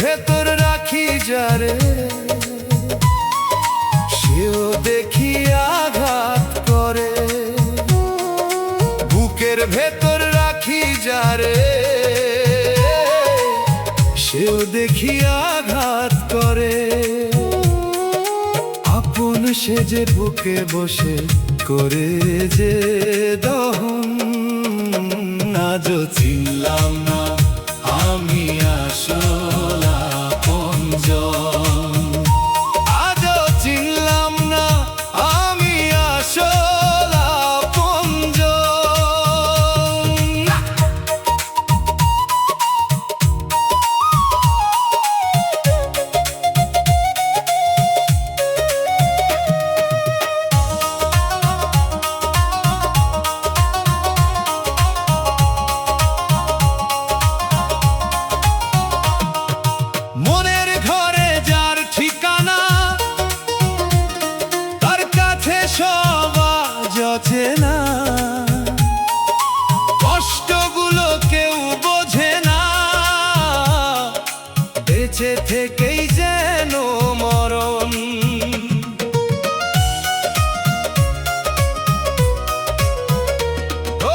ভেতর রাখি যারে, সেও দেখি আঘাত করে। বুকের ভেতর রাখি যারে, সেও দেখি আঘাত করে। আপন সেজে বুকে বসে করে যে দহন, আজও চিনলাম না আমি আসল আপনজন। আজও চিনলাম না আমি আসল আপনজন। মনের ঘরে যার ঠিকানা, তার কাছে সব আজ অচেনা। কষ্টগুলো কেউ বোঝে না, বেঁচে থেকেই যেন মরণ।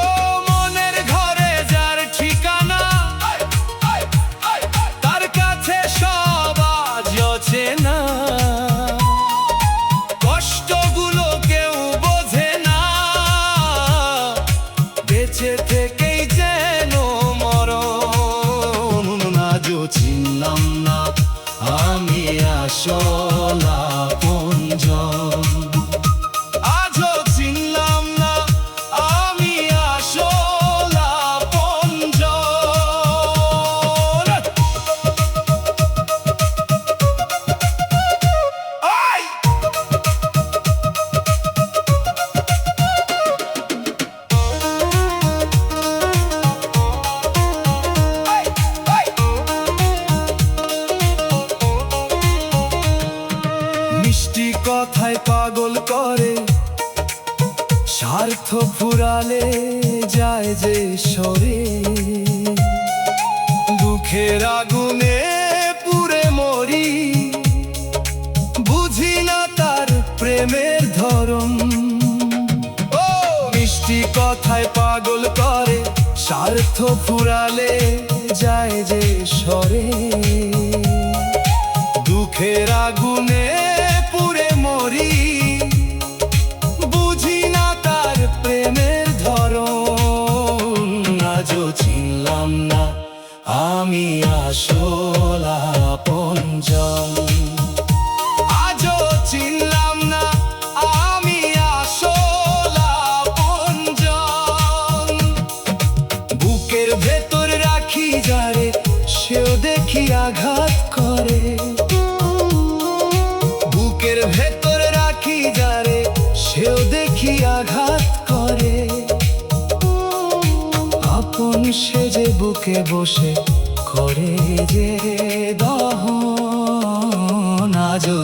ও মনের ঘরে যার ঠিকানা, তার কাছে সব আজ অচেনা। কষ্টগুলো কেউ বোঝে না, বেঁচে থেকেই যেন মরণ। আজও চিনলাম না আমি আসল আপনজন। আজও চিনলাম না আমি আসল আপনজন। আই! মিষ্টি কথায় পাগল করে, স্বার্থ ফুরালে যায় যে সরে। দুঃখের আগুনে পুড়ে মরি, বুঝি না তার প্রেমের ধরন। ও মিষ্টি কথায় পাগল করে, স্বার্থ ফুরালে যায় যে সরে। দুঃখের আগুনে পুড়ে মরি, বুঝি না তার প্রেমের ধরন। আজও চিনলাম না আমি আসল আপনজন। আজও চিনলাম না আমি আসল আপনজন। বুকের ভেতর রাখি যারে, সেও দেখি আঘাত করে। বুকের ভেতর রাখি যারে, সেও দেখি আঘাত করে। আপন সেজে বুকে বসে করে যে দহন, আজও